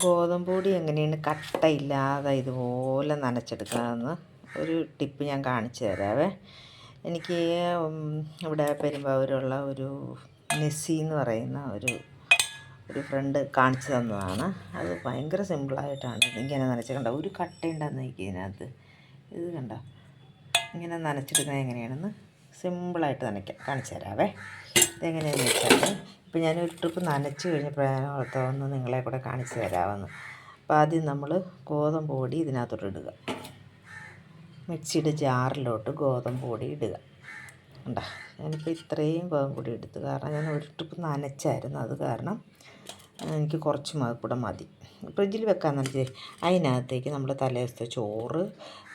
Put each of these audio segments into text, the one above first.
ഗോതമ്പ് പൊടി എങ്ങനെയാണ് കട്ടയില്ലാതെ ഇതുപോലെ നനച്ചെടുക്കാമെന്ന് ഒരു ടിപ്പ് ഞാൻ കാണിച്ചു തരാവേ. എനിക്ക് ഇവിടെ പെരുമ്പാവൂരുള്ള ഒരു നെസ്സി എന്ന് പറയുന്ന ഒരു ഫ്രണ്ട് കാണിച്ചു തന്നതാണ്. അത് ഭയങ്കര സിമ്പിളായിട്ടാണ് ഇങ്ങനെ നനച്ച് ഒരു കട്ടയുണ്ടെന്ന് നോക്കി ഇതിനകത്ത്. ഇത് കണ്ടോ, ഇങ്ങനെ നനച്ചെടുക്കുന്നത് എങ്ങനെയാണെന്ന് സിമ്പിളായിട്ട് കാണിച്ചു തരാവേ. ഇതെങ്ങനെയാണെന്ന് വെച്ചാൽ ഇപ്പോൾ ഞാനൊരു ട്രിപ്പ് നനച്ച് കഴിഞ്ഞപ്പോൾ ഓർത്തോന്ന് നിങ്ങളെ കൂടെ കാണിച്ചു തരാമെന്ന്. അപ്പോൾ ആദ്യം നമ്മൾ ഗോതമ്പ് പൊടി ഇതിനകത്തോട്ട് ഇടുക. മിക്സിയുടെ ജാറിലോട്ട് ഗോതമ്പ് പൊടി ഇടുക. ഉണ്ടോ, ഞാനിപ്പോൾ ഇത്രയും ഗോതമ്പ് പൊടി എടുത്തു. കാരണം ഞാൻ ഒരു ട്രിപ്പ് നനച്ചായിരുന്നു, അത് കാരണം എനിക്ക് കുറച്ച് കൂടെ മതി. ഫ്രിഡ്ജിൽ വെക്കാമെന്ന് വെച്ചാൽ അതിനകത്തേക്ക് നമ്മൾ തലേദിവസത്തെ ചോറ്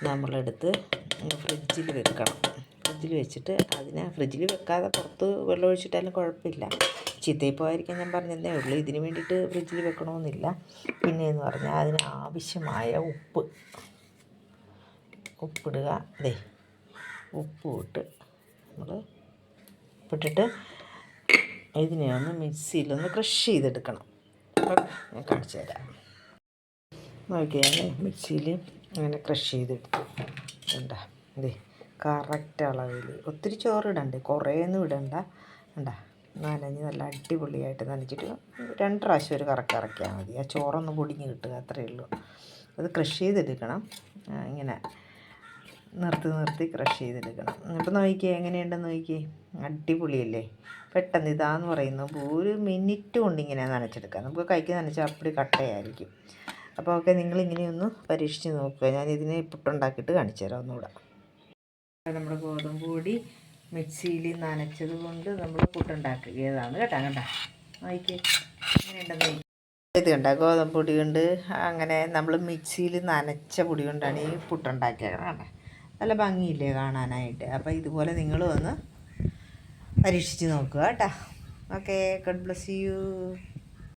നമ്മളെടുത്ത് ഫ്രിഡ്ജിൽ വെക്കണം. ഫ്രിഡ്ജിൽ വെച്ചിട്ട് അതിനെ ഫ്രിഡ്ജിൽ വെക്കാതെ പുറത്ത് വെള്ളം ഒഴിച്ചിട്ടാലും കുഴപ്പമില്ല. ചീത്തയിൽ പോകാതിരിക്കാൻ ഞാൻ പറഞ്ഞതേ ഉള്ളൂ. ഇതിന് വേണ്ടിയിട്ട് ഫ്രിഡ്ജിൽ വെക്കണമെന്നില്ല. പിന്നെയെന്ന് പറഞ്ഞാൽ അതിന് ആവശ്യമായ ഉപ്പിടുക. അതെ, ഉപ്പ് ഇട്ട് നമ്മൾ ഉപ്പിട്ടിട്ട് ഇതിനെ ഒന്ന് മിക്സിയിലൊന്ന് ക്രഷ് ചെയ്തെടുക്കണം. ഞാൻ കാണിച്ചു തരാം. നോക്കിയാൽ മിക്സിയിൽ അങ്ങനെ ക്രഷ് ചെയ്തെടുത്തു. വേണ്ട, അതെ, കറക്റ്റ് അളവിൽ. ഒത്തിരി ചോറിടണ്ട, കുറേയൊന്നും ഇടണ്ട. വേണ്ട, നനഞ്ഞ് നല്ല അടിപൊളിയായിട്ട് നനച്ചിട്ട് 2 പ്രാവശ്യം ഒരു കറക്കിയാൽ മതി. ആ ചോറൊന്ന് പൊടിഞ്ഞ് കിട്ടുക, അത്രയേ ഉള്ളൂ. അത് ക്രഷ് ചെയ്തെടുക്കണം. ഇങ്ങനെ നിർത്തി ക്രഷ് ചെയ്തെടുക്കണം. ഇപ്പം നോക്കിയേ എങ്ങനെയുണ്ടെന്ന് നോക്കിയേ, അടിപൊളിയല്ലേ. പെട്ടെന്ന് ഇതാന്ന് പറയുന്നത് ഒരു മിനിറ്റ് കൊണ്ട് ഇങ്ങനെ നനച്ചെടുക്കാം. നമുക്ക് കൈക്ക് നനച്ചാൽ അപ്പടി കട്ടയായിരിക്കും. അപ്പോൾ ഓക്കെ, നിങ്ങളിങ്ങനെയൊന്ന് പരീക്ഷിച്ച് നോക്കുക. ഞാനിതിനെ പുട്ടുണ്ടാക്കിയിട്ട് കാണിച്ചു തരാം ഒന്നുകൂടെ. നമ്മുടെ ഗോതമ്പ് പൊടി മിക്സിയിൽ നനച്ചത് കൊണ്ട് നമ്മൾ പുട്ടുണ്ടാക്കുകയാണ് കേട്ടോ. കണ്ട നോക്കിയേ എങ്ങനെയുണ്ടെന്ന്. ഇത് കണ്ട, ഗോതമ്പ് പൊടി കൊണ്ട് അങ്ങനെ നമ്മൾ മിക്സിയിൽ നനച്ച പൊടി കൊണ്ടാണ് ഈ പുട്ടുണ്ടാക്കിയത്. കണ്ട, നല്ല ഭംഗിയില്ലേ കാണാനായിട്ട്. അപ്പോൾ ഇതുപോലെ നിങ്ങളും ഒന്ന് പരീക്ഷിച്ച് നോക്കുക കേട്ടോ. Okay, God bless you.